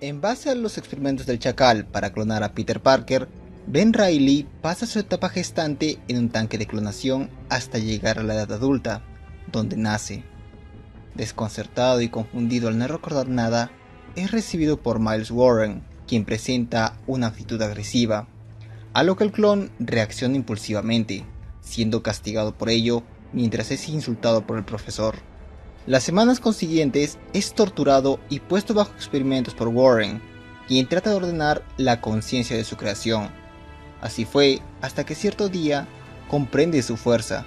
En base a los experimentos del Chacal para clonar a Peter Parker, Ben Reilly pasa su etapa gestante en un tanque de clonación hasta llegar a la edad adulta, donde nace. Desconcertado y confundido al no recordar nada, es recibido por Miles Warren, quien presenta una actitud agresiva, a lo que el clon reacciona impulsivamente, siendo castigado por ello mientras es insultado por el profesor. Las semanas consiguientes es torturado y puesto bajo experimentos por Warren, quien trata de ordenar la conciencia de su creación. Así fue hasta que cierto día comprende su fuerza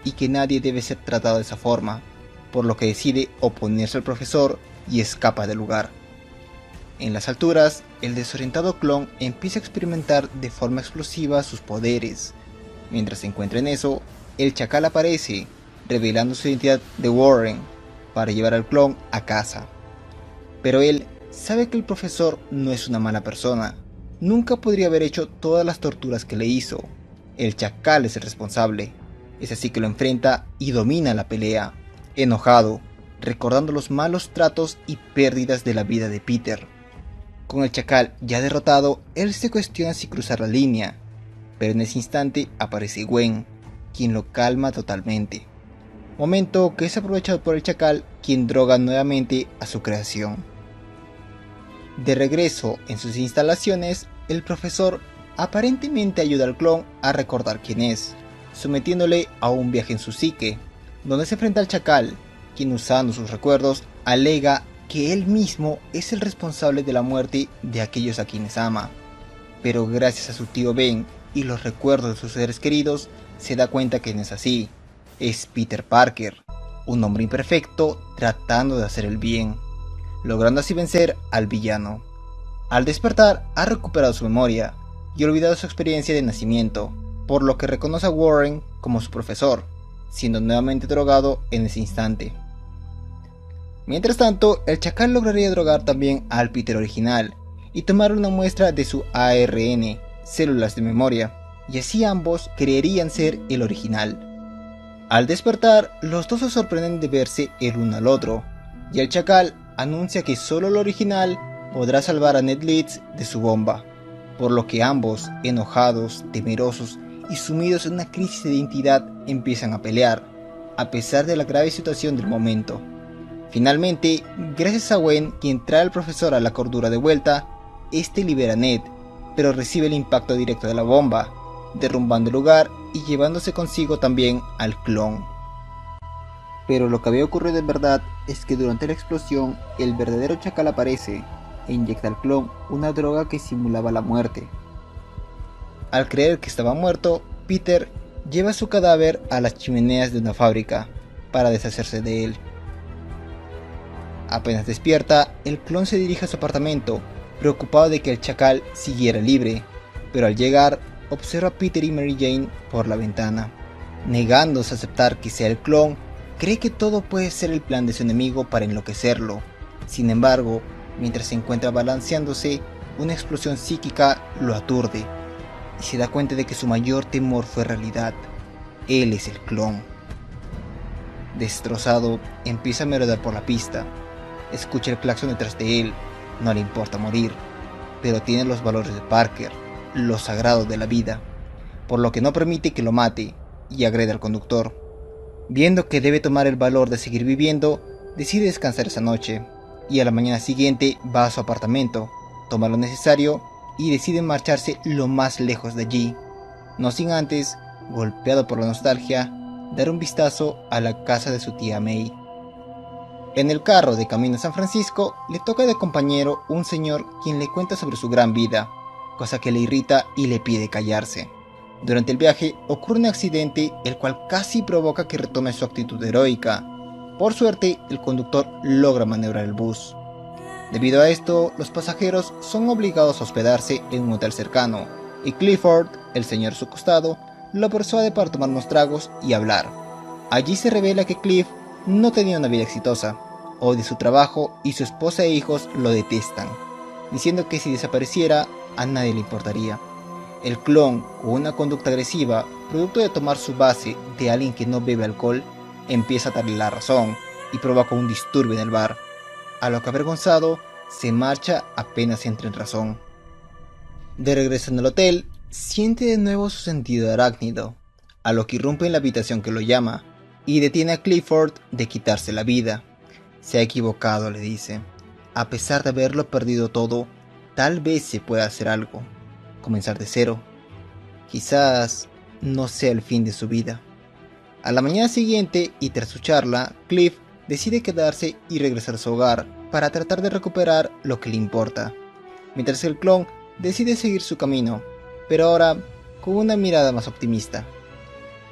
y que nadie debe ser tratado de esa forma, por lo que decide oponerse al profesor y escapa del lugar. En las alturas, el desorientado clon empieza a experimentar de forma explosiva sus poderes. Mientras se encuentra en eso, el Chacal aparece, revelando su identidad de Warren, para llevar al clon a casa. Pero él sabe que el profesor no es una mala persona. Nunca podría haber hecho todas las torturas que le hizo. El Chacal es el responsable. Es así que lo enfrenta y domina la pelea, enojado, recordando los malos tratos y pérdidas de la vida de Peter. Con el Chacal ya derrotado, él se cuestiona si cruzar la línea, pero en ese instante aparece Gwen, quien lo calma totalmente. Momento que es aprovechado por el Chacal, quien droga nuevamente a su creación. De regreso en sus instalaciones, el profesor aparentemente ayuda al clon a recordar quién es, sometiéndole a un viaje en su psique, donde se enfrenta al Chacal, quien usando sus recuerdos alega que él mismo es el responsable de la muerte de aquellos a quienes ama. Pero gracias a su tío Ben y los recuerdos de sus seres queridos, se da cuenta que no es así. Es Peter Parker, un hombre imperfecto tratando de hacer el bien, logrando así vencer al villano. Al despertar, ha recuperado su memoria y olvidado su experiencia de nacimiento, por lo que reconoce a Warren como su profesor, siendo nuevamente drogado en ese instante. Mientras tanto, el Chacal lograría drogar también al Peter original y tomar una muestra de su ARN, células de memoria, y así ambos creerían ser el original. Al despertar, los dos se sorprenden de verse el uno al otro, y el Chacal anuncia que solo el original podrá salvar a Ned Leeds de su bomba, por lo que ambos, enojados, temerosos y sumidos en una crisis de identidad, empiezan a pelear, a pesar de la grave situación del momento. Finalmente, gracias a Gwen, quien trae al profesor a la cordura de vuelta, este libera a Ned, pero recibe el impacto directo de la bomba, derrumbando el lugar y llevándose consigo también al clon. Pero lo que había ocurrido en verdad es que durante la explosión el verdadero Chacal aparece e inyecta al clon una droga que simulaba la muerte. Al creer que estaba muerto, Peter lleva su cadáver a las chimeneas de una fábrica para deshacerse de él. Apenas despierta, el clon se dirige a su apartamento, preocupado de que el Chacal siguiera libre, pero al llegar observa a Peter y Mary Jane por la ventana. Negándose a aceptar que sea el clon, cree que todo puede ser el plan de su enemigo para enloquecerlo. Sin embargo, mientras se encuentra balanceándose, una explosión psíquica lo aturde y se da cuenta de que su mayor temor fue realidad. Él es el clon. Destrozado, empieza a merodear por la pista. Escucha el claxon detrás de él, no le importa morir, pero tiene los valores de Parker, lo sagrado de la vida, por lo que no permite que lo mate y agrede al conductor. Viendo que debe tomar el valor de seguir viviendo, decide descansar esa noche, y a la mañana siguiente va a su apartamento, toma lo necesario y decide marcharse lo más lejos de allí, no sin antes, golpeado por la nostalgia, dar un vistazo a la casa de su tía May. En el carro de camino a San Francisco, le toca de compañero un señor quien le cuenta sobre su gran vida, cosa que le irrita y le pide callarse. Durante el viaje ocurre un accidente el cual casi provoca que retome su actitud heroica. Por suerte, el conductor logra maniobrar el bus. Debido a esto, los pasajeros son obligados a hospedarse en un hotel cercano, y Clifford, el señor a su costado, lo persuade para tomar unos tragos y hablar. Allí se revela que Cliff no tenía una vida exitosa, odia su trabajo y su esposa e hijos lo detestan, diciendo que si desapareciera, a nadie le importaría. El clon, con una conducta agresiva, producto de tomar su base de alguien que no bebe alcohol, empieza a darle la razón y provoca un disturbio en el bar, a lo que avergonzado, se marcha apenas entra en razón. De regreso en el hotel, siente de nuevo su sentido arácnido, a lo que irrumpe en la habitación que lo llama, y detiene a Clifford de quitarse la vida. Se ha equivocado, le dice. A pesar de haberlo perdido todo, tal vez se pueda hacer algo. Comenzar de cero. Quizás no sea el fin de su vida. A la mañana siguiente, y tras su charla, Cliff decide quedarse y regresar a su hogar para tratar de recuperar lo que le importa, mientras el clon decide seguir su camino, pero ahora con una mirada más optimista.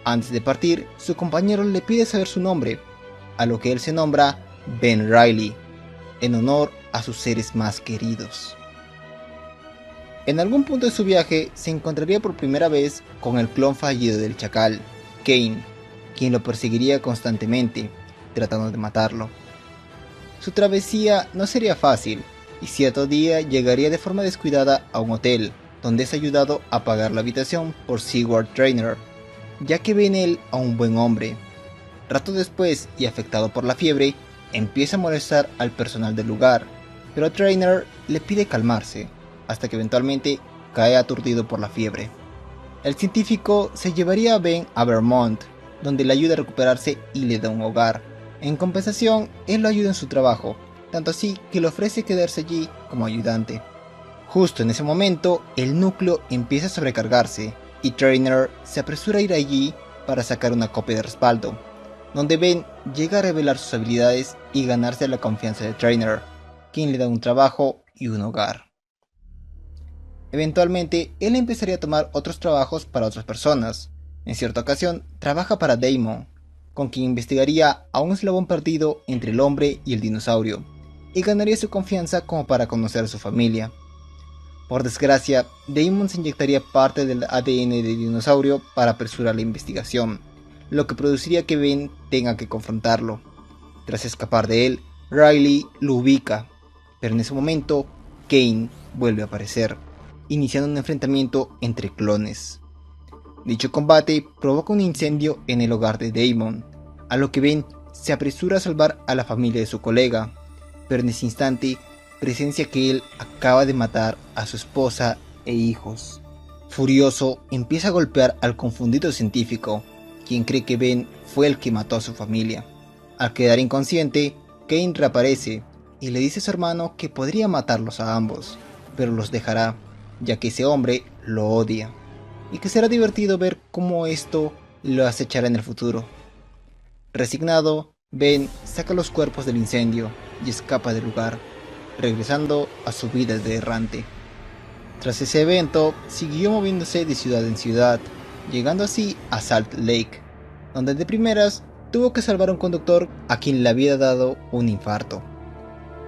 Antes de partir, su compañero le pide saber su nombre, a lo que él se nombra Ben Reilly, en honor a sus seres más queridos. En algún punto de su viaje se encontraría por primera vez con el clon fallido del chacal, Kane, quien lo perseguiría constantemente, tratando de matarlo. Su travesía no sería fácil, y cierto día llegaría de forma descuidada a un hotel, donde es ayudado a pagar la habitación por Seward Trainer, ya que ve en él a un buen hombre. Rato después, y afectado por la fiebre, empieza a molestar al personal del lugar, pero Trainer le pide calmarse, hasta que eventualmente cae aturdido por la fiebre. El científico se llevaría a Ben a Vermont, donde le ayuda a recuperarse y le da un hogar. En compensación, él lo ayuda en su trabajo, tanto así que le ofrece quedarse allí como ayudante. Justo en ese momento, el núcleo empieza a sobrecargarse, y Trainer se apresura a ir allí para sacar una copia de respaldo, donde Ben llega a revelar sus habilidades y ganarse la confianza de Trainer, quien le da un trabajo y un hogar. Eventualmente, él empezaría a tomar otros trabajos para otras personas. En cierta ocasión, trabaja para Damon, con quien investigaría a un eslabón perdido entre el hombre y el dinosaurio, y ganaría su confianza como para conocer a su familia. Por desgracia, Damon se inyectaría parte del ADN del dinosaurio para apresurar la investigación, lo que produciría que Ben tenga que confrontarlo. Tras escapar de él, Reilly lo ubica, pero en ese momento, Kane vuelve a aparecer, iniciando un enfrentamiento entre clones. Dicho combate provoca un incendio en el hogar de Damon, a lo que Ben se apresura a salvar a la familia de su colega, pero en ese instante presencia que él acaba de matar a su esposa e hijos. Furioso, empieza a golpear al confundido científico, quien cree que Ben fue el que mató a su familia. Al quedar inconsciente, Kane reaparece y le dice a su hermano que podría matarlos a ambos, pero los dejará, ya que ese hombre lo odia, y que será divertido ver cómo esto lo acechará en el futuro. Resignado, Ben saca los cuerpos del incendio y escapa del lugar, regresando a su vida de errante. Tras ese evento, siguió moviéndose de ciudad en ciudad, llegando así a Salt Lake, donde de primeras tuvo que salvar a un conductor a quien le había dado un infarto.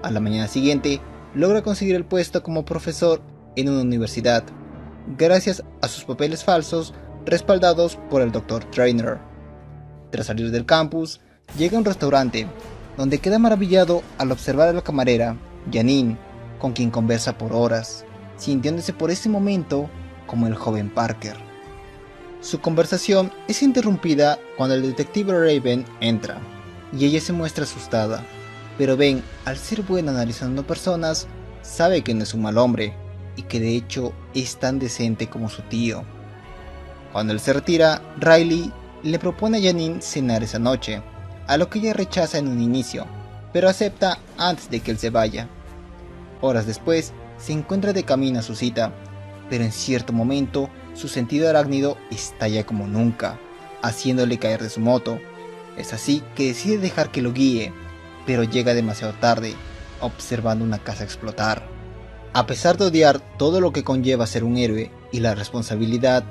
A la mañana siguiente, logra conseguir el puesto como profesor en una universidad, gracias a sus papeles falsos respaldados por el Dr. Trainer. Tras salir del campus, llega a un restaurante, donde queda maravillado al observar a la camarera, Janine, con quien conversa por horas, sintiéndose por ese momento como el joven Parker. Su conversación es interrumpida cuando el detective Raven entra, y ella se muestra asustada, pero Ben, al ser buena analizando personas, sabe que no es un mal hombre, y que de hecho es tan decente como su tío. Cuando él se retira, Reilly le propone a Janine cenar esa noche, a lo que ella rechaza en un inicio, pero acepta antes de que él se vaya. Horas después, se encuentra de camino a su cita, pero en cierto momento su sentido arácnido estalla como nunca, haciéndole caer de su moto. Es así que decide dejar que lo guíe, pero llega demasiado tarde, observando una casa explotar. A pesar de odiar todo lo que conlleva ser un héroe y la responsabilidad,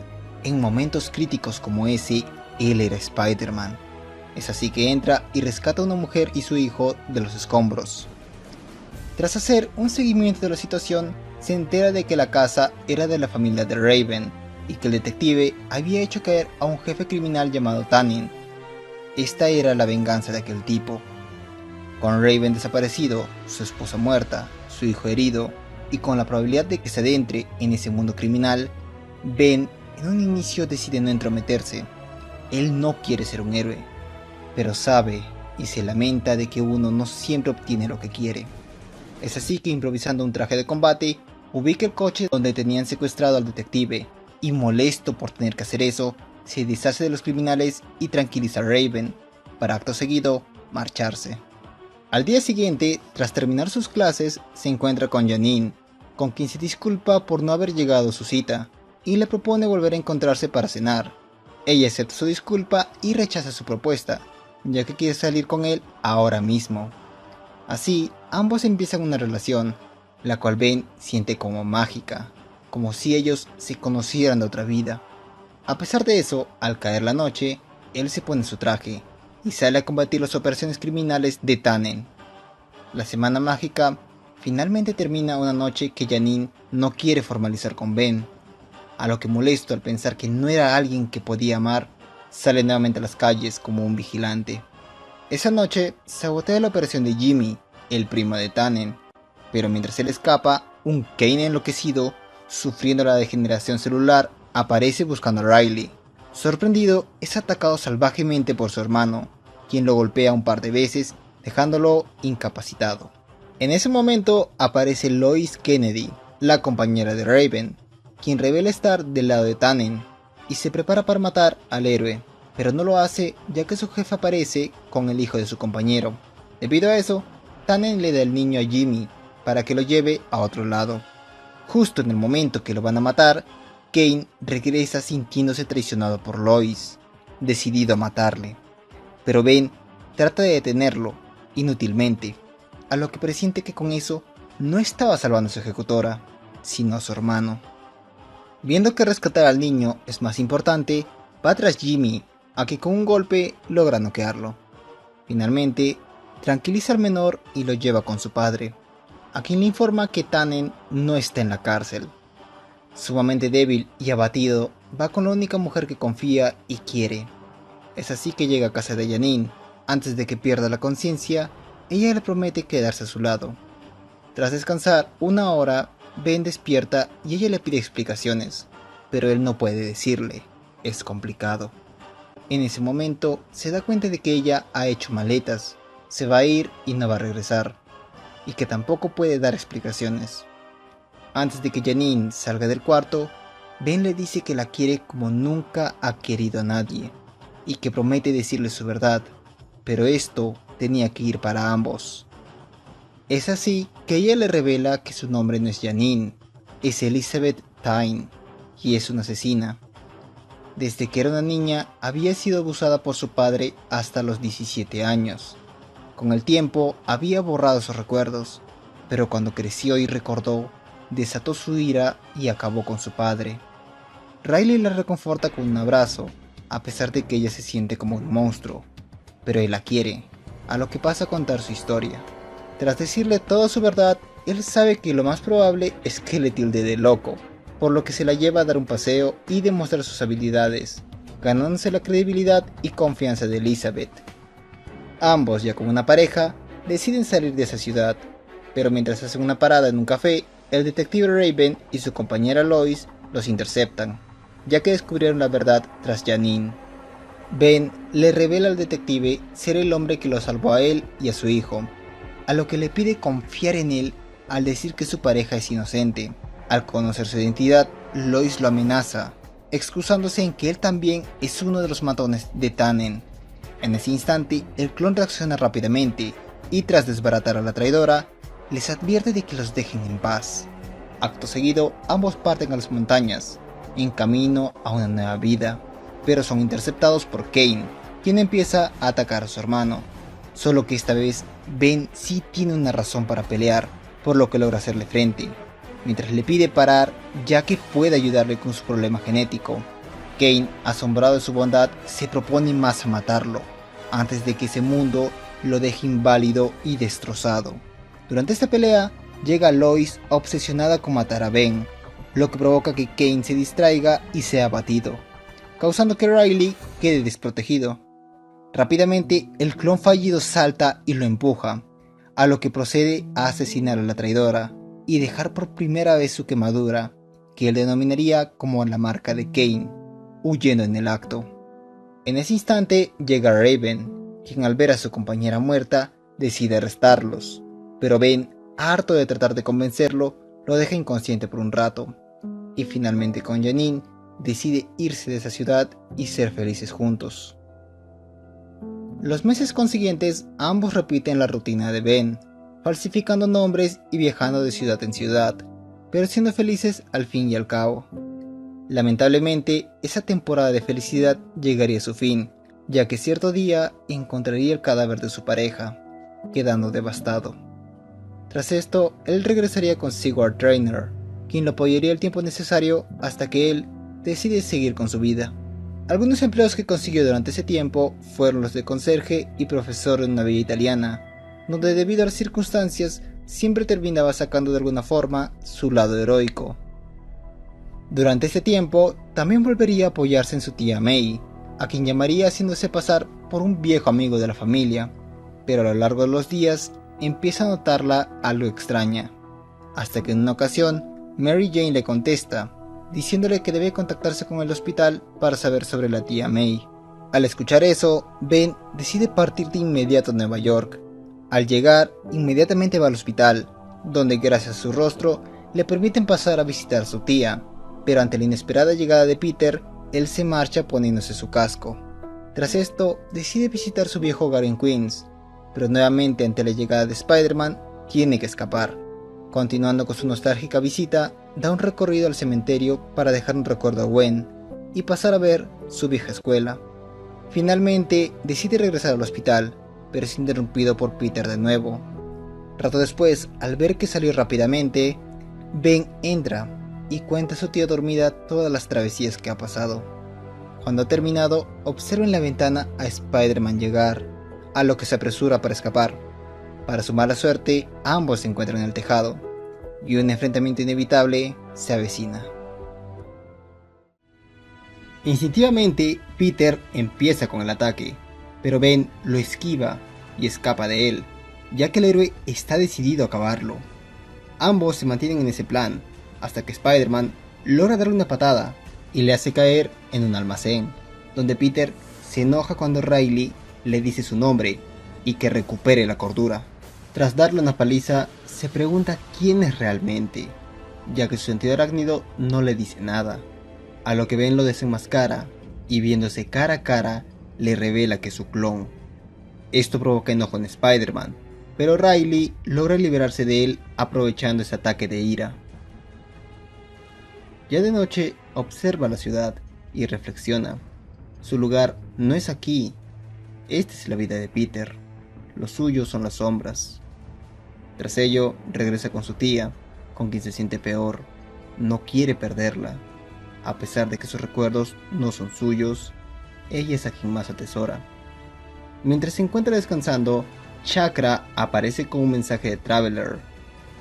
en momentos críticos como ese, él era Spider-Man. Es así que entra y rescata a una mujer y su hijo de los escombros. Tras hacer un seguimiento de la situación, se entera de que la casa era de la familia de Raven y que el detective había hecho caer a un jefe criminal llamado Tannen. Esta era la venganza de aquel tipo. Con Raven desaparecido, su esposa muerta, su hijo herido, y con la probabilidad de que se adentre en ese mundo criminal, Ben en un inicio decide no entrometerse. Él no quiere ser un héroe, pero sabe y se lamenta de que uno no siempre obtiene lo que quiere. Es así que, improvisando un traje de combate, ubica el coche donde tenían secuestrado al detective, y molesto por tener que hacer eso, se deshace de los criminales y tranquiliza a Raven, para acto seguido marcharse. Al día siguiente, tras terminar sus clases, se encuentra con Janine, con quien se disculpa por no haber llegado a su cita, y le propone volver a encontrarse para cenar. Ella acepta su disculpa y rechaza su propuesta, ya que quiere salir con él ahora mismo. Así, ambos empiezan una relación, la cual Ben siente como mágica, como si ellos se conocieran de otra vida. A pesar de eso, al caer la noche, él se pone su traje y sale a combatir las operaciones criminales de Tannen. La semana mágica finalmente termina una noche que Janine no quiere formalizar con Ben, a lo que, molesto al pensar que no era alguien que podía amar, sale nuevamente a las calles como un vigilante. Esa noche sabotea la operación de Jimmy, el primo de Tannen, pero mientras él escapa, un Kane enloquecido, sufriendo la degeneración celular, aparece buscando a Riley. Sorprendido, es atacado salvajemente por su hermano, quien lo golpea un par de veces, dejándolo incapacitado. En ese momento aparece Lois Kennedy, la compañera de Raven, quien revela estar del lado de Tannen, y se prepara para matar al héroe, pero no lo hace ya que su jefe aparece con el hijo de su compañero. Debido a eso, Tannen le da el niño a Jimmy para que lo lleve a otro lado. Justo en el momento que lo van a matar, Kane regresa sintiéndose traicionado por Lois, decidido a matarle. Pero Ben trata de detenerlo, inútilmente, a lo que presiente que con eso no estaba salvando a su ejecutora, sino a su hermano. Viendo que rescatar al niño es más importante, va tras Jimmy, a que con un golpe logra noquearlo. Finalmente, tranquiliza al menor y lo lleva con su padre, a quien le informa que Tannen no está en la cárcel. Sumamente débil y abatido, va con la única mujer que confía y quiere. Es así que llega a casa de Janine. Antes de que pierda la conciencia, ella le promete quedarse a su lado. Tras descansar una hora, Ben despierta y ella le pide explicaciones, pero él no puede decirle, es complicado. En ese momento se da cuenta de que ella ha hecho maletas, se va a ir y no va a regresar, y que tampoco puede dar explicaciones. Antes de que Janine salga del cuarto, Ben le dice que la quiere como nunca ha querido a nadie, y que promete decirle su verdad, pero esto tenía que ir para ambos. Es así que ella le revela que su nombre no es Janine, es Elizabeth Tyne, y es una asesina. Desde que era una niña había sido abusada por su padre hasta los 17 años. Con el tiempo había borrado sus recuerdos, pero cuando creció y recordó, desató su ira y acabó con su padre. Riley la reconforta con un abrazo, a pesar de que ella se siente como un monstruo, pero él la quiere, a lo que pasa a contar su historia. Tras decirle toda su verdad, él sabe que lo más probable es que le tilde de loco, por lo que se la lleva a dar un paseo y demostrar sus habilidades, ganándose la credibilidad y confianza de Elizabeth. Ambos, ya como una pareja, deciden salir de esa ciudad, pero mientras hacen una parada en un café, el detective Raven y su compañera Lois los interceptan, ya que descubrieron la verdad tras Janine. Ben le revela al detective ser el hombre que lo salvó a él y a su hijo, a lo que le pide confiar en él al decir que su pareja es inocente. Al conocer su identidad, Lois lo amenaza, excusándose en que él también es uno de los matones de Tannen. En ese instante, el clon reacciona rápidamente y, tras desbaratar a la traidora, les advierte de que los dejen en paz. Acto seguido, ambos parten a las montañas, en camino a una nueva vida, pero son interceptados por Kane, quien empieza a atacar a su hermano. Solo que esta vez Ben sí tiene una razón para pelear, por lo que logra hacerle frente, mientras le pide parar ya que puede ayudarle con su problema genético. Kane, asombrado de su bondad, se propone más a matarlo, antes de que ese mundo lo deje inválido y destrozado. Durante esta pelea, llega Lois obsesionada con matar a Ben, lo que provoca que Kane se distraiga y sea abatido, causando que Riley quede desprotegido. Rápidamente, el clon fallido salta y lo empuja, a lo que procede a asesinar a la traidora y dejar por primera vez su quemadura, que él denominaría como la marca de Kane, huyendo en el acto. En ese instante llega Raven, quien al ver a su compañera muerta decide arrestarlos, pero Ben harto de tratar de convencerlo, lo deja inconsciente por un rato, y finalmente con Janine decide irse de esa ciudad y ser felices juntos. Los meses consiguientes ambos repiten la rutina de Ben, falsificando nombres y viajando de ciudad en ciudad, pero siendo felices al fin y al cabo. Lamentablemente, esa temporada de felicidad llegaría a su fin, ya que cierto día encontraría el cadáver de su pareja, quedando devastado. Tras esto, él regresaría con Sigurd Trainer, quien lo apoyaría el tiempo necesario hasta que él decide seguir con su vida. Algunos empleos que consiguió durante ese tiempo fueron los de conserje y profesor en una villa italiana, donde debido a las circunstancias siempre terminaba sacando de alguna forma su lado heroico. Durante ese tiempo también volvería a apoyarse en su tía May, a quien llamaría haciéndose pasar por un viejo amigo de la familia, pero a lo largo de los días empieza a notarla algo extraña, hasta que en una ocasión Mary Jane le contesta, diciéndole que debe contactarse con el hospital para saber sobre la tía May. Al escuchar eso, Ben decide partir de inmediato a Nueva York. Al llegar, inmediatamente va al hospital, donde gracias a su rostro le permiten pasar a visitar a su tía, pero ante la inesperada llegada de Peter, él se marcha poniéndose su casco. Tras esto, decide visitar su viejo hogar en Queens, pero nuevamente ante la llegada de Spider-Man, tiene que escapar. Continuando con su nostálgica visita, da un recorrido al cementerio para dejar un recuerdo a Gwen y pasar a ver su vieja escuela. Finalmente, decide regresar al hospital, pero es interrumpido por Peter de nuevo. Rato después, al ver que salió rápidamente, Ben entra y cuenta a su tía dormida todas las travesías que ha pasado. Cuando ha terminado, observa en la ventana a Spider-Man llegar, a lo que se apresura para escapar. Para su mala suerte, ambos se encuentran en el tejado, y un enfrentamiento inevitable se avecina. Instintivamente, Peter empieza con el ataque, pero Ben lo esquiva y escapa de él, ya que el héroe está decidido a acabarlo. Ambos se mantienen en ese plan, hasta que Spider-Man logra darle una patada y le hace caer en un almacén, donde Peter se enoja cuando Riley le dice su nombre y que recupere la cordura. Tras darle una paliza, se pregunta quién es realmente, ya que su sentido arácnido no le dice nada, a lo que Ben lo desenmascara y viéndose cara a cara le revela que es su clon. Esto provoca enojo en Spider-Man, pero Riley logra liberarse de él aprovechando ese ataque de ira. Ya de noche observa la ciudad y reflexiona, su lugar no es aquí, esta es la vida de Peter, lo suyo son las sombras. Tras ello regresa con su tía, con quien se siente peor, no quiere perderla, a pesar de que sus recuerdos no son suyos, ella es a quien más atesora. Mientras se encuentra descansando, Chakra aparece con un mensaje de Traveler,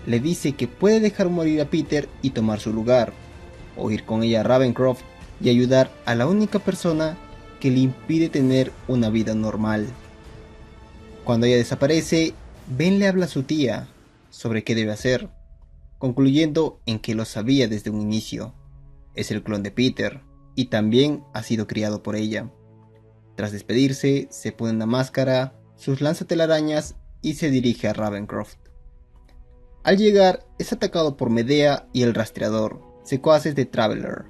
le dice que puede dejar morir a Peter y tomar su lugar, o ir con ella a Ravencroft y ayudar a la única persona que le impide tener una vida normal. Cuando ella desaparece, Ben le habla a su tía sobre qué debe hacer, concluyendo en que lo sabía desde un inicio. Es el clon de Peter y también ha sido criado por ella. Tras despedirse, se pone una máscara, sus lanzatelarañas y se dirige a Ravencroft. Al llegar, es atacado por Medea y el Rastreador, secuaces de Traveler,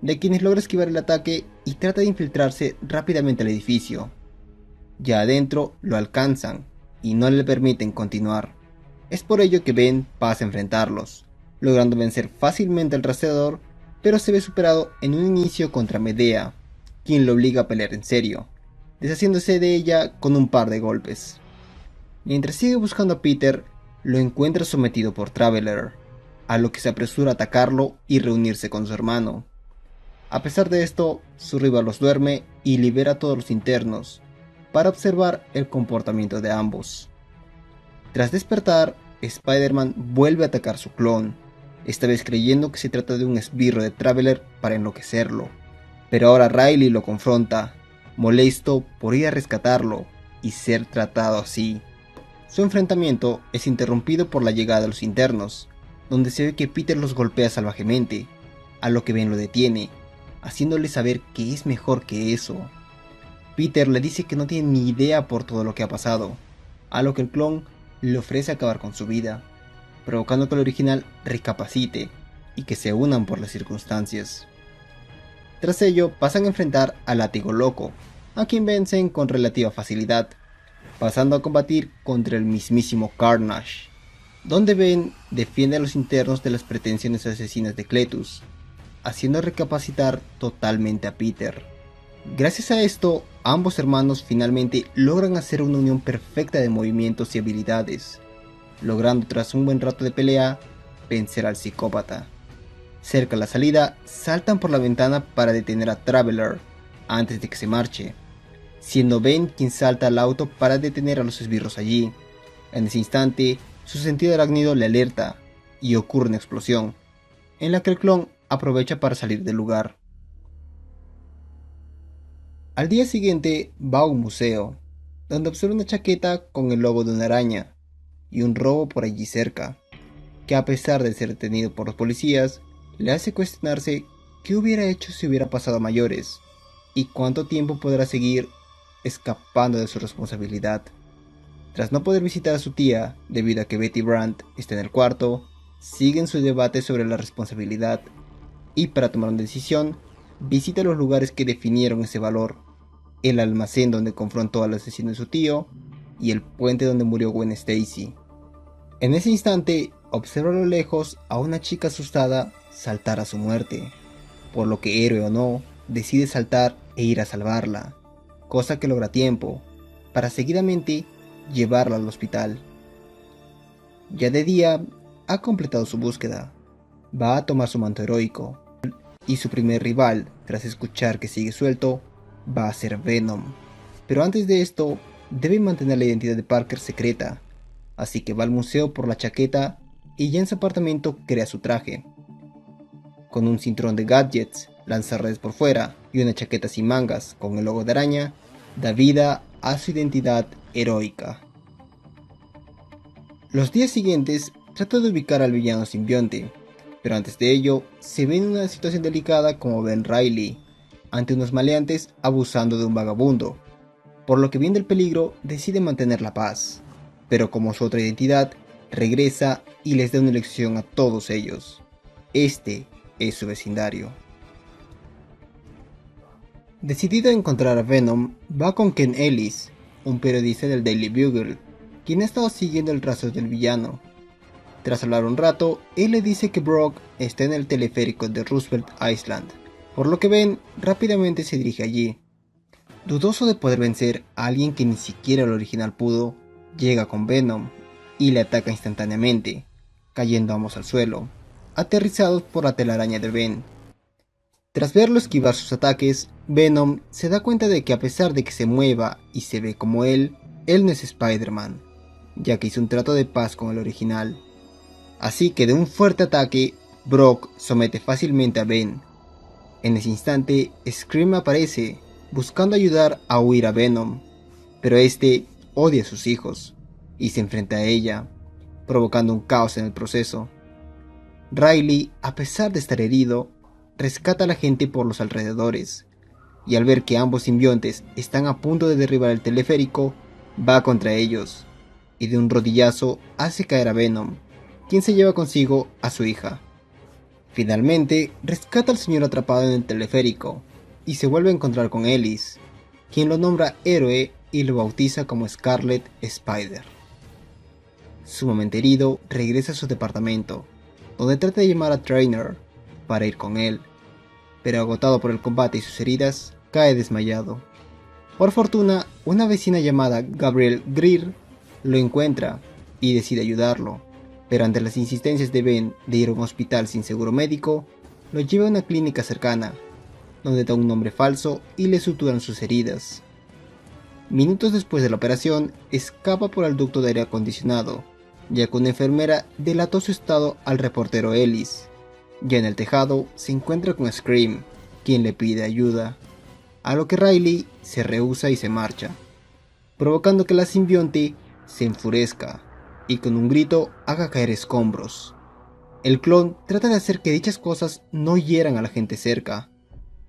de quienes logra esquivar el ataque y trata de infiltrarse rápidamente al edificio. Ya adentro lo alcanzan y no le permiten continuar. Es por ello que Ben pasa a enfrentarlos, logrando vencer fácilmente al Rastreador, pero se ve superado en un inicio contra Medea, quien lo obliga a pelear en serio, deshaciéndose de ella con un par de golpes. Mientras sigue buscando a Peter, lo encuentra sometido por Traveler, a lo que se apresura a atacarlo y reunirse con su hermano. A pesar de esto, su rival los duerme y libera a todos los internos, para observar el comportamiento de ambos. Tras despertar, Spider-Man vuelve a atacar a su clon, esta vez creyendo que se trata de un esbirro de Traveler para enloquecerlo, pero ahora Riley lo confronta, molesto por ir a rescatarlo y ser tratado así. Su enfrentamiento es interrumpido por la llegada de los internos, donde se ve que Peter los golpea salvajemente, a lo que Ben lo detiene, haciéndole saber que es mejor que eso. Peter le dice que no tiene ni idea por todo lo que ha pasado, a lo que el clon le ofrece acabar con su vida. provocando que el original recapacite y que se unan por las circunstancias. Tras ello pasan a enfrentar al Látigo Loco, a quien vencen con relativa facilidad, pasando a combatir contra el mismísimo Carnage, donde Ben defiende a los internos de las pretensiones asesinas de Cletus, haciendo recapacitar totalmente a Peter. Gracias a esto, ambos hermanos finalmente logran hacer una unión perfecta de movimientos y habilidades, logrando tras un buen rato de pelea, vencer al psicópata. Cerca de la salida, saltan por la ventana para detener a Traveler antes de que se marche, siendo Ben quien salta al auto para detener a los esbirros allí. En ese instante, su sentido arácnido le alerta y ocurre una explosión, en la que el clon aprovecha para salir del lugar. Al día siguiente va a un museo, donde observa una chaqueta con el logo de una araña y un robo por allí cerca, que a pesar de ser detenido por los policías, le hace cuestionarse qué hubiera hecho si hubiera pasado a mayores y cuánto tiempo podrá seguir escapando de su responsabilidad. Tras no poder visitar a su tía debido a que Betty Brant está en el cuarto, siguen su debate sobre la responsabilidad y para tomar una decisión, visita los lugares que definieron ese valor, el almacén donde confrontó al asesino de su tío y el puente donde murió Gwen Stacy. En ese instante, observa a lo lejos a una chica asustada saltar a su muerte, por lo que héroe o no, decide saltar e ir a salvarla, cosa que logra a tiempo, para seguidamente llevarla al hospital. Ya de día, ha completado su búsqueda, va a tomar su manto heroico, y su primer rival, tras escuchar que sigue suelto, va a ser Venom. Pero antes de esto, debe mantener la identidad de Parker secreta, así que va al museo por la chaqueta y ya en su apartamento crea su traje. Con un cinturón de gadgets, lanzarredes por fuera y una chaqueta sin mangas con el logo de araña, da vida a su identidad heroica. Los días siguientes trata de ubicar al villano simbionte, pero antes de ello se ve en una situación delicada como Ben Reilly, ante unos maleantes abusando de un vagabundo, por lo que viendo el peligro decide mantener la paz, pero como su otra identidad, regresa y les da una lección a todos ellos. Este es su vecindario. Decidido a encontrar a Venom, va con Ken Ellis, un periodista del Daily Bugle, quien ha estado siguiendo el rastro del villano. Tras hablar un rato, él le dice que Brock está en el teleférico de Roosevelt Island, por lo que Ben rápidamente se dirige allí. Dudoso de poder vencer a alguien que ni siquiera el original pudo, llega con Venom y le ataca instantáneamente, cayendo ambos al suelo, aterrizados por la telaraña de Ben. Tras verlo esquivar sus ataques, Venom se da cuenta de que a pesar de que se mueva y se ve como él no es Spider-Man, ya que hizo un trato de paz con el original. Así que de un fuerte ataque, Brock somete fácilmente a Ben. En ese instante, Scream aparece, buscando ayudar a huir a Venom, pero este odia a sus hijos y se enfrenta a ella, provocando un caos en el proceso. Riley, a pesar de estar herido, rescata a la gente por los alrededores, y al ver que ambos simbiontes están a punto de derribar el teleférico, va contra ellos, y de un rodillazo hace caer a Venom, quien se lleva consigo a su hija. Finalmente, rescata al señor atrapado en el teleférico, y se vuelve a encontrar con Ellis, quien lo nombra héroe y lo bautiza como Scarlet Spider. Sumamente herido, regresa a su departamento, donde trata de llamar a Trainer para ir con él, pero agotado por el combate y sus heridas, cae desmayado. Por fortuna, una vecina llamada Gabrielle Greer lo encuentra y decide ayudarlo, pero ante las insistencias de Ben de ir a un hospital sin seguro médico, lo lleva a una clínica cercana, donde da un nombre falso y le suturan sus heridas. Minutos después de la operación, escapa por el ducto de aire acondicionado, ya que una enfermera delató su estado al reportero Ellis. Ya en el tejado se encuentra con Scream, quien le pide ayuda, a lo que Riley se rehúsa y se marcha, provocando que la simbionte se enfurezca y con un grito haga caer escombros. El clon trata de hacer que dichas cosas no hieran a la gente cerca,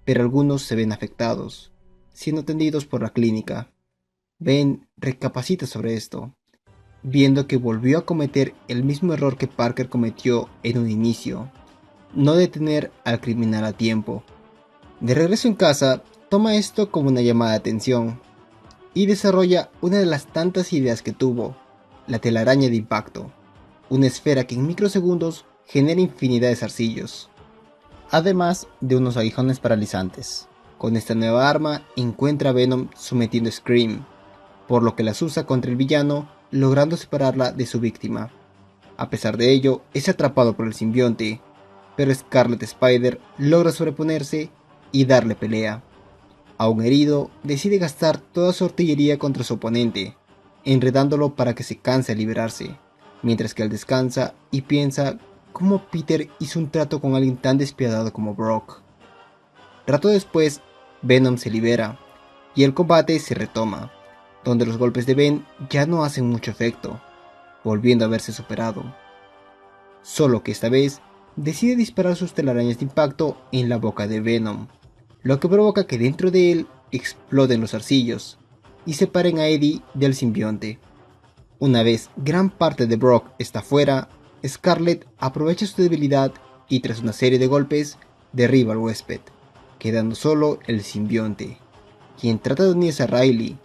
pero algunos se ven afectados, siendo atendidos por la clínica. Ben recapacita sobre esto, viendo que volvió a cometer el mismo error que Parker cometió en un inicio, no detener al criminal a tiempo. De regreso en casa, toma esto como una llamada de atención y desarrolla una de las tantas ideas que tuvo, la telaraña de impacto, una esfera que en microsegundos genera infinidad de zarcillos, además de unos aguijones paralizantes. Con esta nueva arma encuentra a Venom sometiendo a Scream, por lo que las usa contra el villano, logrando separarla de su víctima. A pesar de ello, es atrapado por el simbionte, pero Scarlet Spider logra sobreponerse y darle pelea. Aún herido, decide gastar toda su artillería contra su oponente, enredándolo para que se canse al liberarse, mientras que él descansa y piensa cómo Peter hizo un trato con alguien tan despiadado como Brock. Rato después, Venom se libera, y el combate se retoma, donde los golpes de Ben ya no hacen mucho efecto, volviendo a verse superado. Solo que esta vez decide disparar sus telarañas de impacto en la boca de Venom, lo que provoca que dentro de él exploten los zarcillos y separen a Eddie del simbionte. Una vez gran parte de Brock está fuera, Scarlet aprovecha su debilidad y tras una serie de golpes derriba al huésped, quedando solo el simbionte, quien trata de unirse a Riley,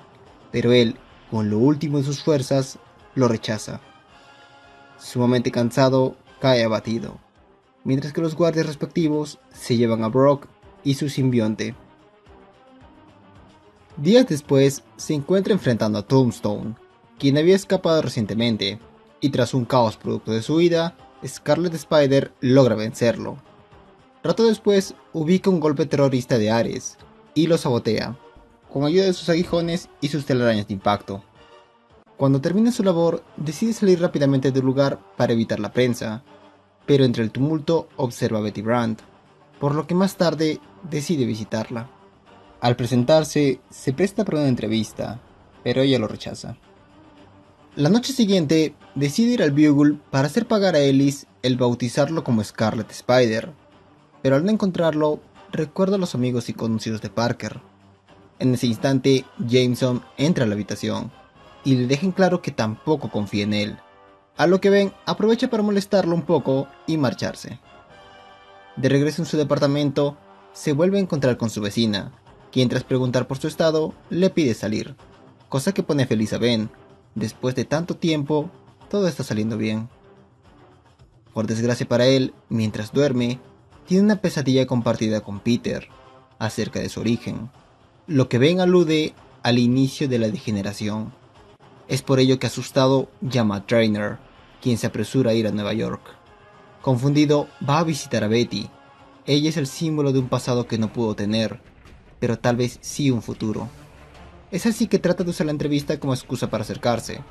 pero él, con lo último de sus fuerzas, lo rechaza. Sumamente cansado, cae abatido, mientras que los guardias respectivos se llevan a Brock y su simbionte. Días después, se encuentra enfrentando a Tombstone, quien había escapado recientemente, y tras un caos producto de su huida, Scarlet Spider logra vencerlo. Rato después, ubica un golpe terrorista de Ares, y lo sabotea, con ayuda de sus aguijones y sus telarañas de impacto. Cuando termina su labor, decide salir rápidamente del lugar para evitar la prensa, pero entre el tumulto observa a Betty Brant, por lo que más tarde decide visitarla. Al presentarse, se presta para una entrevista, pero ella lo rechaza. La noche siguiente, decide ir al Bugle para hacer pagar a Ellis el bautizarlo como Scarlet Spider, pero al no encontrarlo, recuerda a los amigos y conocidos de Parker. En ese instante, Jameson entra a la habitación, y le deja en claro que tampoco confía en él, a lo que Ben aprovecha para molestarlo un poco y marcharse. De regreso en su departamento, se vuelve a encontrar con su vecina, quien tras preguntar por su estado, le pide salir, cosa que pone feliz a Ben. Después de tanto tiempo, todo está saliendo bien. Por desgracia para él, mientras duerme, tiene una pesadilla compartida con Peter, acerca de su origen, lo que Ben alude al inicio de la degeneración. Es por ello que asustado llama a Trainer, quien se apresura a ir a Nueva York. Confundido, va a visitar a Betty. Ella es el símbolo de un pasado que no pudo tener, pero tal vez sí un futuro. Es así que trata de usar la entrevista como excusa para acercarse.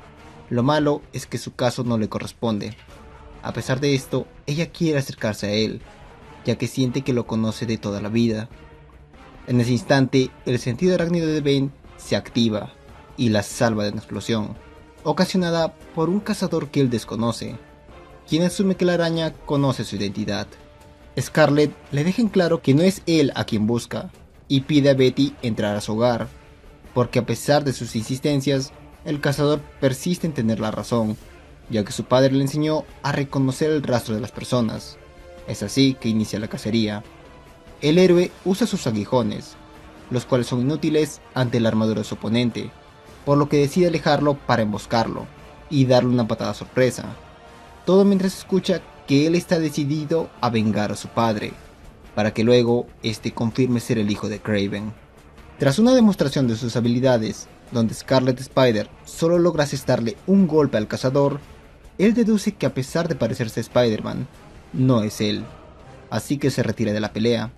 Lo malo es que su caso no le corresponde. A pesar de esto, ella quiere acercarse a él, ya que siente que lo conoce de toda la vida. En ese instante, el sentido arácnido de Ben se activa y la salva de una explosión, ocasionada por un cazador que él desconoce, quien asume que la araña conoce su identidad. Scarlet le deja en claro que no es él a quien busca, y pide a Betty entrar a su hogar, porque a pesar de sus insistencias, el cazador persiste en tener la razón, ya que su padre le enseñó a reconocer el rastro de las personas. Es así que inicia la cacería. El héroe usa sus aguijones, los cuales son inútiles ante la armadura de su oponente, por lo que decide alejarlo para emboscarlo y darle una patada sorpresa. Todo mientras escucha que él está decidido a vengar a su padre, para que luego este confirme ser el hijo de Kraven. Tras una demostración de sus habilidades, donde Scarlet Spider solo logra asestarle un golpe al cazador, él deduce que a pesar de parecerse a Spider-Man, no es él, así que se retira de la pelea.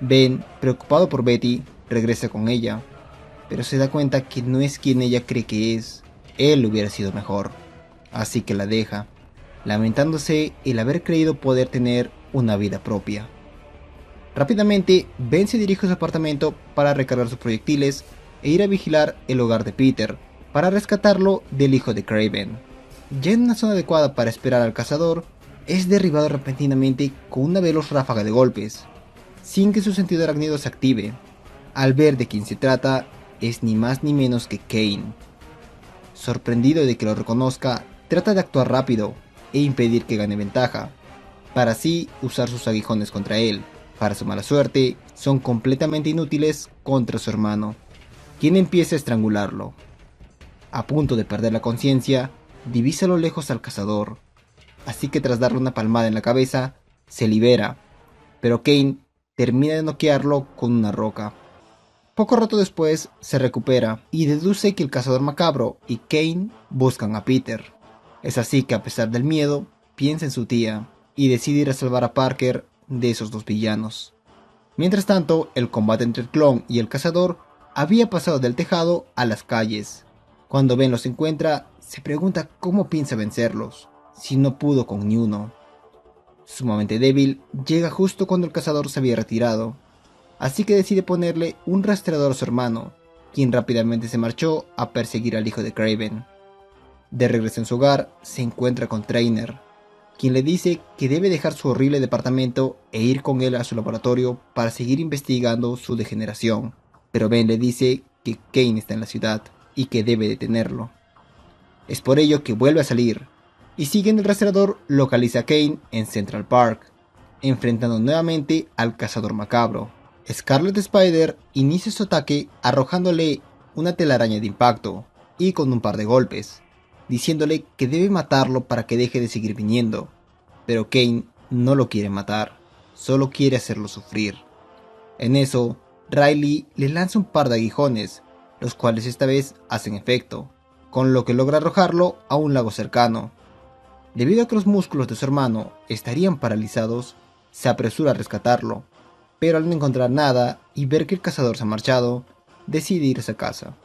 Ben, preocupado por Betty, regresa con ella, pero se da cuenta que no es quien ella cree que es. Él hubiera sido mejor, así que la deja, lamentándose el haber creído poder tener una vida propia. Rápidamente, Ben se dirige a su apartamento para recargar sus proyectiles e ir a vigilar el hogar de Peter, para rescatarlo del hijo de Kraven. Ya en una zona adecuada para esperar al cazador, es derribado repentinamente con una veloz ráfaga de golpes, sin que su sentido arácnido se active. Al ver de quién se trata, es ni más ni menos que Kane. sorprendido de que lo reconozca, trata de actuar rápido e impedir que gane ventaja, para así usar sus aguijones contra él. Para su mala suerte, son completamente inútiles contra su hermano, quien empieza a estrangularlo. A punto de perder la conciencia, divisa a lo lejos al cazador, así que tras darle una palmada en la cabeza, se libera, pero Kane termina de noquearlo con una roca. Poco rato después se recupera y deduce que el cazador macabro y Kane buscan a Peter. Es así que a pesar del miedo, piensa en su tía y decide ir a salvar a Parker de esos dos villanos. Mientras tanto, el combate entre el clon y el cazador había pasado del tejado a las calles. Cuando Ben los encuentra, se pregunta cómo piensa vencerlos, si no pudo con ni uno. Sumamente débil, llega justo cuando el cazador se había retirado, así que decide ponerle un rastreador a su hermano, quien rápidamente se marchó a perseguir al hijo de Kraven. De regreso en su hogar, se encuentra con Trainer, quien le dice que debe dejar su horrible departamento e ir con él a su laboratorio para seguir investigando su degeneración, pero Ben le dice que Kane está en la ciudad y que debe detenerlo. Es por ello que vuelve a salir, y siguiendo el rastreador localiza a Kane en Central Park, enfrentando nuevamente al cazador macabro. Scarlet Spider inicia su ataque arrojándole una telaraña de impacto y con un par de golpes, diciéndole que debe matarlo para que deje de seguir viniendo, pero Kane no lo quiere matar, solo quiere hacerlo sufrir. En eso, Riley le lanza un par de aguijones, los cuales esta vez hacen efecto, con lo que logra arrojarlo a un lago cercano. Debido a que los músculos de su hermano estarían paralizados, se apresura a rescatarlo, pero al no encontrar nada y ver que el cazador se ha marchado, decide irse a casa.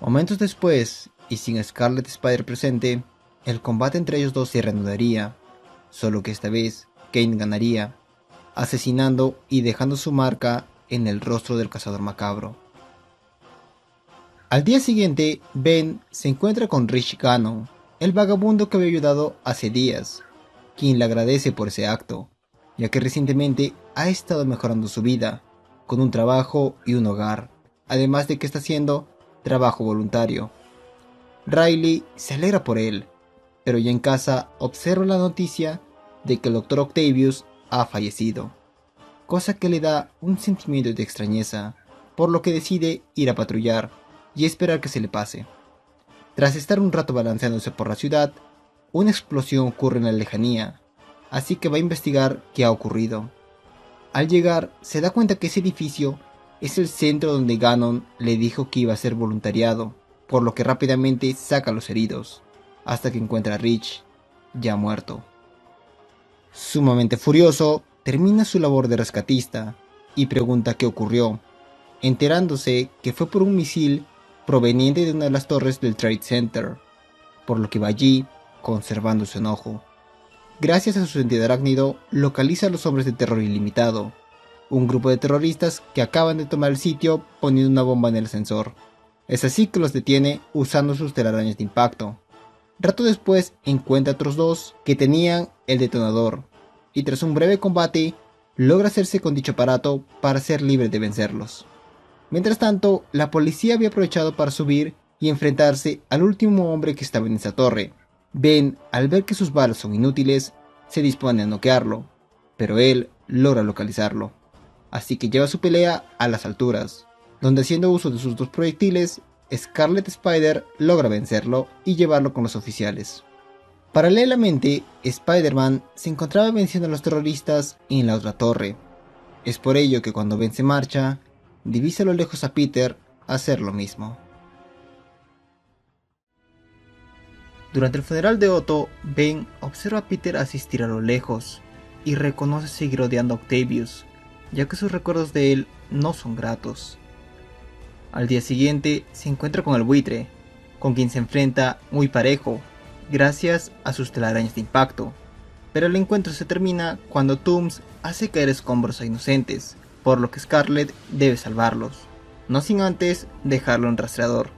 Momentos después, y sin Scarlet Spider presente, el combate entre ellos dos se reanudaría, solo que esta vez Kane ganaría, asesinando y dejando su marca en el rostro del cazador macabro. Al día siguiente, Ben se encuentra con Rich Gannon, el vagabundo que había ayudado hace días, quien le agradece por ese acto, ya que recientemente ha estado mejorando su vida, con un trabajo y un hogar, además de que está haciendo trabajo voluntario. Riley se alegra por él, pero ya en casa observa la noticia de que el Dr. Octavius ha fallecido, cosa que le da un sentimiento de extrañeza, por lo que decide ir a patrullar y esperar que se le pase. Tras estar un rato balanceándose por la ciudad, una explosión ocurre en la lejanía, así que va a investigar qué ha ocurrido. Al llegar, se da cuenta que ese edificio es el centro donde Gannon le dijo que iba a ser voluntariado, por lo que rápidamente saca a los heridos, hasta que encuentra a Rich, ya muerto. Sumamente furioso, termina su labor de rescatista y pregunta qué ocurrió, enterándose que fue por un misil proveniente de una de las torres del Trade Center, por lo que va allí conservando su enojo. Gracias a su sentido arácnido, localiza a los hombres de terror ilimitado, un grupo de terroristas que acaban de tomar el sitio poniendo una bomba en el ascensor. Es así que los detiene usando sus telarañas de impacto. Rato después encuentra a otros dos que tenían el detonador, y tras un breve combate, logra hacerse con dicho aparato para ser libre de vencerlos. Mientras tanto, la policía había aprovechado para subir y enfrentarse al último hombre que estaba en esa torre. Ben, al ver que sus balas son inútiles, se dispone a noquearlo, pero él logra localizarlo, así que lleva su pelea a las alturas, donde haciendo uso de sus dos proyectiles, Scarlet Spider logra vencerlo y llevarlo con los oficiales. Paralelamente, Spider-Man se encontraba venciendo a los terroristas en la otra torre. Es por ello que cuando Ben se marcha, divisa a lo lejos a Peter hacer lo mismo. Durante el funeral de Otto, Ben observa a Peter asistir a lo lejos y reconoce seguir odiando a Octavius, ya que sus recuerdos de él no son gratos. Al día siguiente se encuentra con el buitre, con quien se enfrenta muy parejo, gracias a sus telarañas de impacto, pero el encuentro se termina cuando Toomes hace caer escombros a inocentes, por lo que Scarlet debe salvarlos, no sin antes dejarlo en rastreador.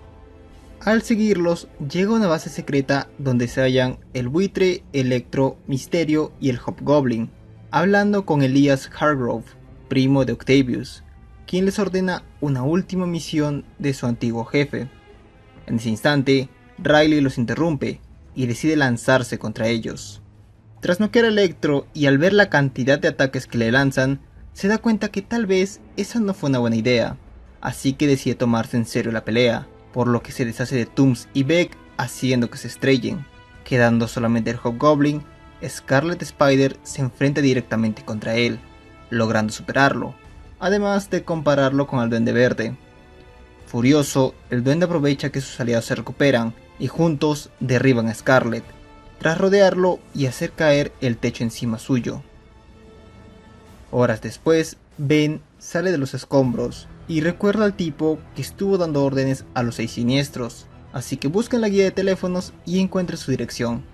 Al seguirlos, llega a una base secreta donde se hallan el buitre, Electro, Misterio y el Hobgoblin, hablando con Elias Hargrove, primo de Octavius, quien les ordena una última misión de su antiguo jefe. En ese instante, Riley los interrumpe y decide lanzarse contra ellos. Tras noquear a Electro y al ver la cantidad de ataques que le lanzan, se da cuenta que tal vez esa no fue una buena idea, así que decide tomarse en serio la pelea, por lo que se deshace de Tooms y Beck haciendo que se estrellen, quedando solamente el Hobgoblin. Scarlet Spider se enfrenta directamente contra él, logrando superarlo, además de compararlo con el Duende Verde. Furioso, el Duende aprovecha que sus aliados se recuperan y juntos derriban a Scarlet, tras rodearlo y hacer caer el techo encima suyo. Horas después, Ben sale de los escombros y recuerda al tipo que estuvo dando órdenes a los 6 siniestros, así que busca en la guía de teléfonos y encuentra su dirección.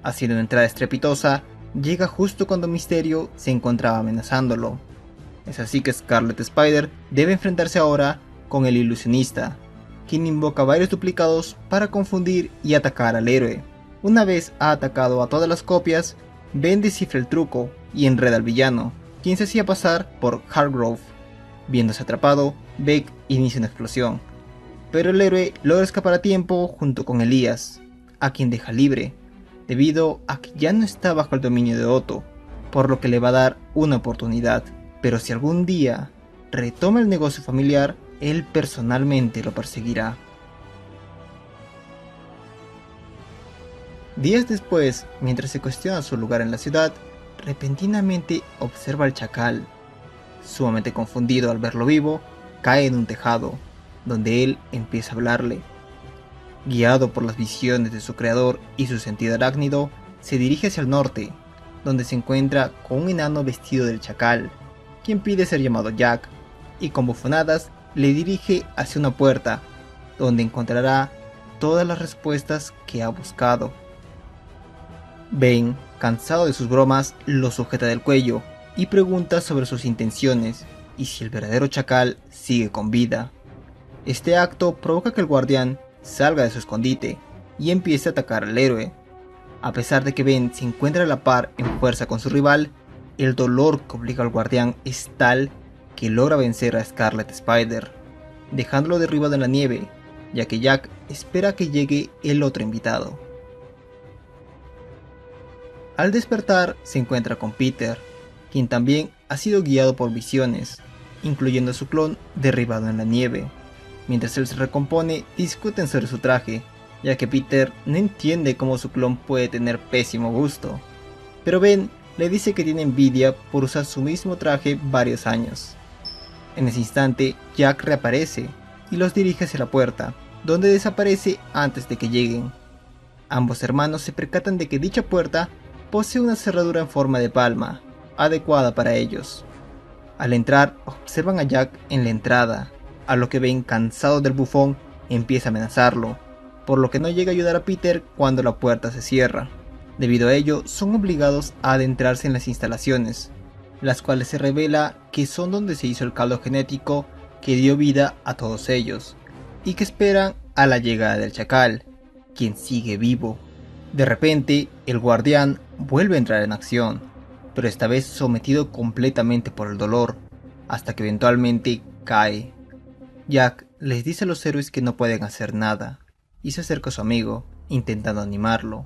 Haciendo una entrada estrepitosa, llega justo cuando Mysterio se encontraba amenazándolo. Es así que Scarlet Spider debe enfrentarse ahora con el ilusionista, quien invoca varios duplicados para confundir y atacar al héroe. Una vez ha atacado a todas las copias, Ben descifra el truco y enreda al villano, quien se hacía pasar por Hargrove. Viéndose atrapado, Beck inicia una explosión, pero el héroe logra escapar a tiempo junto con Elías, a quien deja libre, debido a que ya no está bajo el dominio de Otto, por lo que le va a dar una oportunidad. Pero si algún día retoma el negocio familiar, él personalmente lo perseguirá. Días después, mientras se cuestiona su lugar en la ciudad, repentinamente observa al chacal. Sumamente confundido al verlo vivo, cae en un tejado, donde él empieza a hablarle. Guiado por las visiones de su creador y su sentido arácnido, se dirige hacia el norte, donde se encuentra con un enano vestido del chacal, quien pide ser llamado Jack, y con bufonadas le dirige hacia una puerta, donde encontrará todas las respuestas que ha buscado. Ben, cansado de sus bromas, lo sujeta del cuello y pregunta sobre sus intenciones y si el verdadero chacal sigue con vida. Este acto provoca que el guardián salga de su escondite y empiece a atacar al héroe. A pesar de que Ben se encuentra a la par en fuerza con su rival, el dolor que obliga al guardián es tal que logra vencer a Scarlet Spider, dejándolo derribado en la nieve, ya que Jack espera que llegue el otro invitado. Al despertar se encuentra con Peter, quien también ha sido guiado por visiones, incluyendo a su clon derribado en la nieve. Mientras él se recompone, discuten sobre su traje, ya que Peter no entiende cómo su clon puede tener pésimo gusto. Pero Ben le dice que tiene envidia por usar su mismo traje varios años. En ese instante, Jack reaparece y los dirige hacia la puerta, donde desaparece antes de que lleguen. Ambos hermanos se percatan de que dicha puerta posee una cerradura en forma de palma, adecuada para ellos. Al entrar, observan a Jack en la entrada, a lo que Ben, cansado del bufón, empieza a amenazarlo, por lo que no llega a ayudar a Peter cuando la puerta se cierra. Debido a ello, son obligados a adentrarse en las instalaciones, las cuales se revela que son donde se hizo el caldo genético que dio vida a todos ellos, y que esperan a la llegada del chacal, quien sigue vivo. De repente, el guardián vuelve a entrar en acción, pero esta vez sometido completamente por el dolor, hasta que eventualmente cae. Jack les dice a los héroes que no pueden hacer nada, y se acerca a su amigo, intentando animarlo,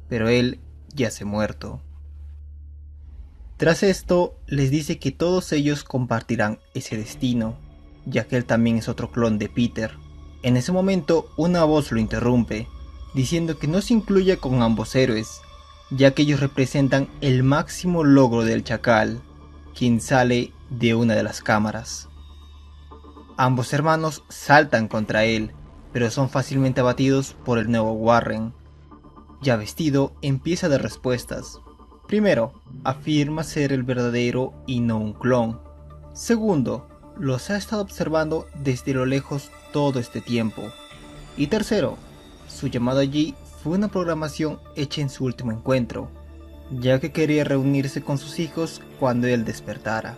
pero él yace muerto. Tras esto, les dice que todos ellos compartirán ese destino, ya que él también es otro clon de Peter. En ese momento, una voz lo interrumpe, diciendo que no se incluya con ambos héroes, ya que ellos representan el máximo logro del chacal, quien sale de una de las cámaras. Ambos hermanos saltan contra él, pero son fácilmente abatidos por el nuevo Warren. Ya vestido, empieza a dar respuestas. Primero, afirma ser el verdadero y no un clon. Segundo, los ha estado observando desde lo lejos todo este tiempo. Y tercero, su llamado allí fue una programación hecha en su último encuentro, ya que quería reunirse con sus hijos cuando él despertara.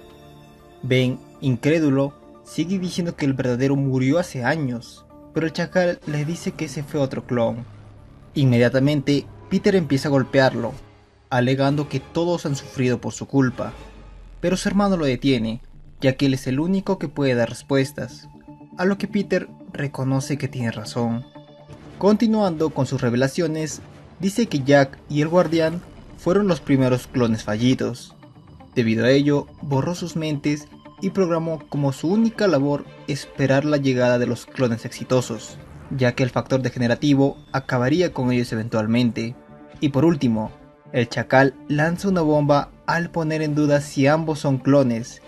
Ben, incrédulo, sigue diciendo que el verdadero murió hace años, pero el chacal le dice que ese fue otro clon. Inmediatamente, Peter empieza a golpearlo, alegando que todos han sufrido por su culpa, pero su hermano lo detiene, ya que él es el único que puede dar respuestas, a lo que Peter reconoce que tiene razón. Continuando con sus revelaciones, dice que Jack y el Guardián fueron los primeros clones fallidos. Debido a ello, borró sus mentes y programó como su única labor esperar la llegada de los clones exitosos, ya que el factor degenerativo acabaría con ellos eventualmente. Y por último, el Chacal lanza una bomba al poner en duda si ambos son clones,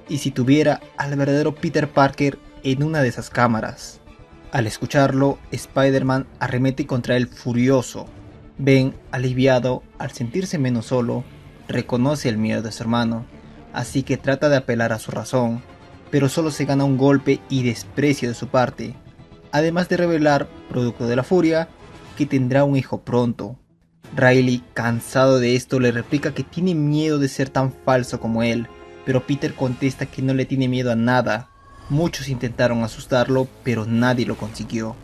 y si tuviera al verdadero Peter Parker en una de esas cámaras. Al escucharlo, Spider-Man arremete contra él furioso. Ben, aliviado al sentirse menos solo, reconoce el miedo de su hermano, así que trata de apelar a su razón, pero solo se gana un golpe y desprecio de su parte, además de revelar, producto de la furia, que tendrá un hijo pronto. Riley, cansado de esto, le replica que tiene miedo de ser tan falso como él, pero Peter contesta que no le tiene miedo a nada. Muchos intentaron asustarlo, pero nadie lo consiguió.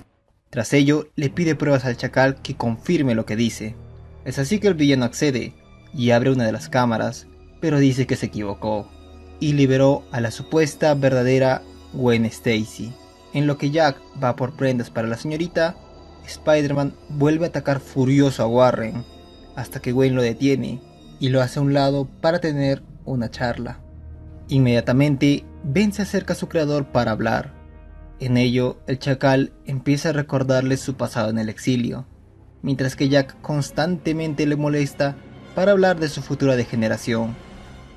Tras ello, le pide pruebas al Chacal que confirme lo que dice. Es así que el villano accede, y abre una de las cámaras, pero dice que se equivocó, y liberó a la supuesta verdadera Gwen Stacy. En lo que Jack va por prendas para la señorita, Spider-Man vuelve a atacar furioso a Warren, hasta que Gwen lo detiene, y lo hace a un lado para tener una charla. Inmediatamente, Ben se acerca a su creador para hablar. En ello, el Chacal empieza a recordarle su pasado en el exilio, mientras que Jack constantemente le molesta para hablar de su futura degeneración.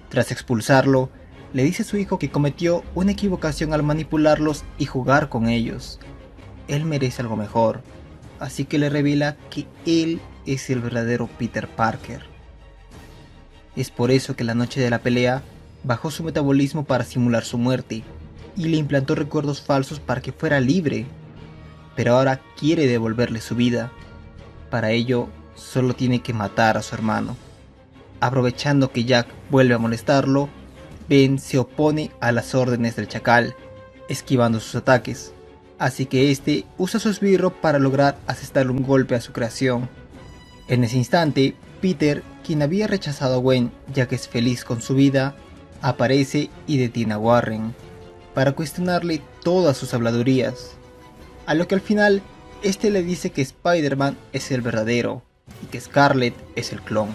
Tras expulsarlo, le dice a su hijo que cometió una equivocación al manipularlos y jugar con ellos. Él merece algo mejor, así que le revela que él es el verdadero Peter Parker. Es por eso que la noche de la pelea bajó su metabolismo para simular su muerte y le implantó recuerdos falsos para que fuera libre, pero ahora quiere devolverle su vida. Para ello, solo tiene que matar a su hermano. Aprovechando que Jack vuelve a molestarlo, Ben se opone a las órdenes del Chacal, esquivando sus ataques, así que este usa su esbirro para lograr asestarle un golpe a su creación. En ese instante, Peter, quien había rechazado a Gwen ya que es feliz con su vida, aparece y detiene a Warren, para cuestionarle todas sus habladurías, a lo que al final, este le dice que Spider-Man es el verdadero, y que Scarlet es el clon,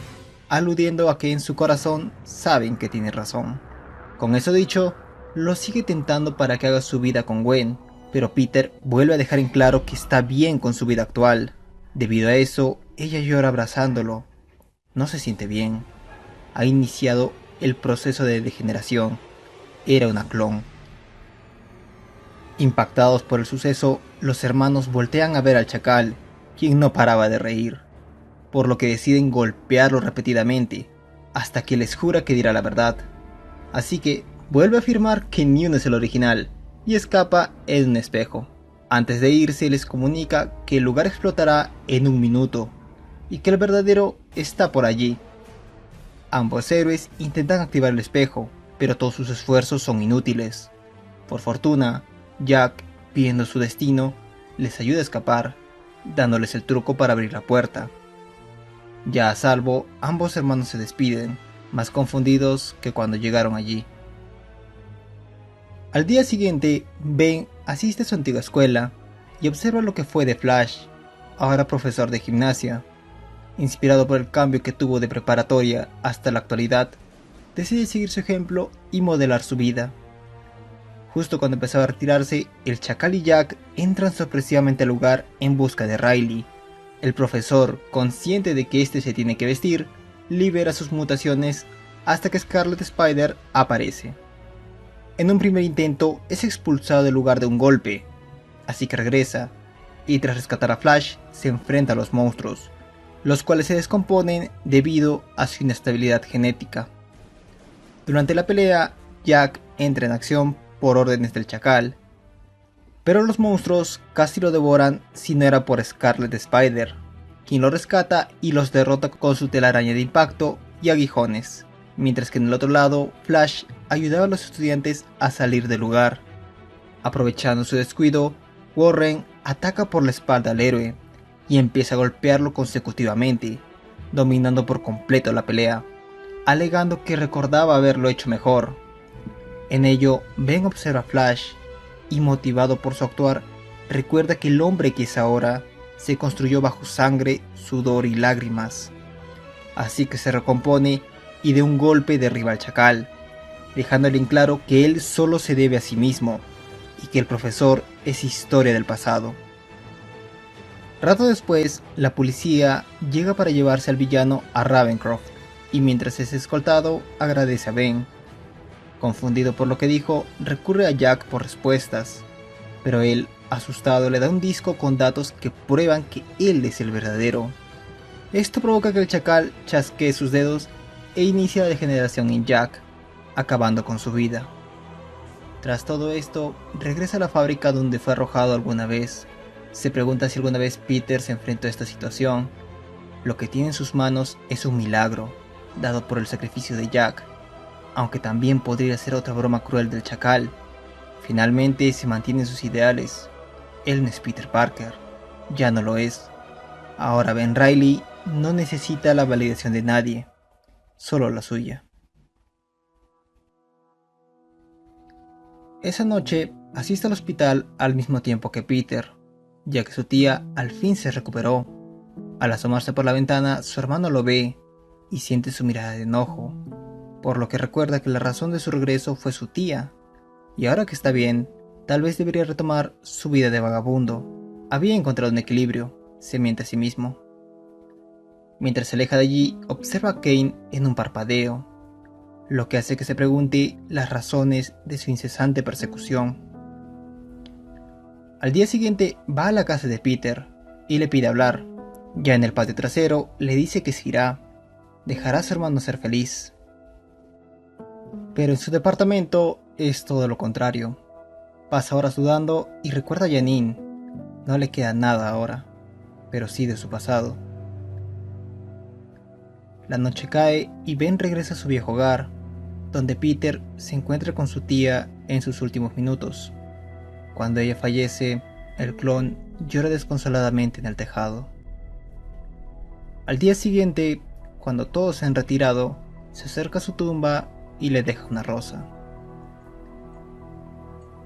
aludiendo a que en su corazón saben que tiene razón. Con eso dicho, lo sigue tentando para que haga su vida con Gwen, pero Peter vuelve a dejar en claro que está bien con su vida actual. Debido a eso, ella llora abrazándolo. No se siente bien. Ha iniciado el proceso de degeneración. Era una clon. Impactados por el suceso, los hermanos voltean a ver al Chacal, quien no paraba de reír, por lo que deciden golpearlo repetidamente, hasta que les jura que dirá la verdad. Así que vuelve a afirmar que ni uno es el original, y escapa en un espejo. Antes de irse les comunica que el lugar explotará en 1 minuto, y que el verdadero está por allí. Ambos héroes intentan activar el espejo, pero todos sus esfuerzos son inútiles. Por fortuna, Jack, viendo su destino, les ayuda a escapar, dándoles el truco para abrir la puerta. Ya a salvo, ambos hermanos se despiden, más confundidos que cuando llegaron allí. Al día siguiente, Ben asiste a su antigua escuela y observa lo que fue de Flash, ahora profesor de gimnasia. Inspirado por el cambio que tuvo de preparatoria hasta la actualidad, decide seguir su ejemplo y modelar su vida. Justo cuando empezaba a retirarse, el Chacal y Jack entran sorpresivamente al lugar en busca de Riley. El profesor, consciente de que este se tiene que vestir, libera sus mutaciones hasta que Scarlet Spider aparece. En un primer intento es expulsado del lugar de un golpe, así que regresa, y tras rescatar a Flash se enfrenta a los monstruos, los cuales se descomponen debido a su inestabilidad genética. Durante la pelea, Jack entra en acción por órdenes del Chacal, pero los monstruos casi lo devoran si no era por Scarlet Spider, quien lo rescata y los derrota con su telaraña de impacto y aguijones, mientras que en el otro lado, Flash ayudaba a los estudiantes a salir del lugar. Aprovechando su descuido, Warren ataca por la espalda al héroe y empieza a golpearlo consecutivamente, dominando por completo la pelea, alegando que recordaba haberlo hecho mejor. En ello, Ben observa a Flash y, motivado por su actuar, recuerda que el hombre que es ahora se construyó bajo sangre, sudor y lágrimas. Así que se recompone y de un golpe derriba al chacal, dejándole en claro que él solo se debe a sí mismo y que el profesor es historia del pasado. Rato después, la policía llega para llevarse al villano a Ravencroft, y mientras es escoltado, agradece a Ben. Confundido por lo que dijo, recurre a Jack por respuestas, pero él, asustado, le da un disco con datos que prueban que él es el verdadero. Esto provoca que el chacal chasquee sus dedos e inicia la degeneración en Jack, acabando con su vida. Tras todo esto, regresa a la fábrica donde fue arrojado alguna vez. Se pregunta si alguna vez Peter se enfrentó a esta situación. Lo que tiene en sus manos es un milagro, dado por el sacrificio de Jack, aunque también podría ser otra broma cruel del chacal. Finalmente se mantienen sus ideales. Él no es Peter Parker, ya no lo es. Ahora Ben Reilly no necesita la validación de nadie, solo la suya. Esa noche asiste al hospital al mismo tiempo que Peter, ya que su tía al fin se recuperó. Al asomarse por la ventana, su hermano lo ve y siente su mirada de enojo, por lo que recuerda que la razón de su regreso fue su tía, y ahora que está bien, tal vez debería retomar su vida de vagabundo. Había encontrado un equilibrio, se miente a sí mismo. Mientras se aleja de allí, observa a Kane en un parpadeo, lo que hace que se pregunte las razones de su incesante persecución. Al día siguiente va a la casa de Peter y le pide hablar. Ya en el patio trasero le dice que se irá, dejará a su hermano ser feliz. Pero en su departamento es todo lo contrario. Pasa horas dudando y recuerda a Janine. No le queda nada ahora, pero sí de su pasado. La noche cae y Ben regresa a su viejo hogar, donde Peter se encuentra con su tía en sus últimos minutos. Cuando ella fallece, el clon llora desconsoladamente en el tejado. Al día siguiente, cuando todos se han retirado, se acerca a su tumba y le deja una rosa.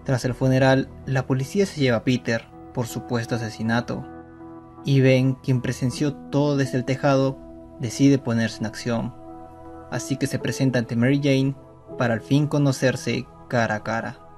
Tras el funeral, la policía se lleva a Peter por supuesto asesinato, y Ben, quien presenció todo desde el tejado, decide ponerse en acción, así que se presenta ante Mary Jane para al fin conocerse cara a cara.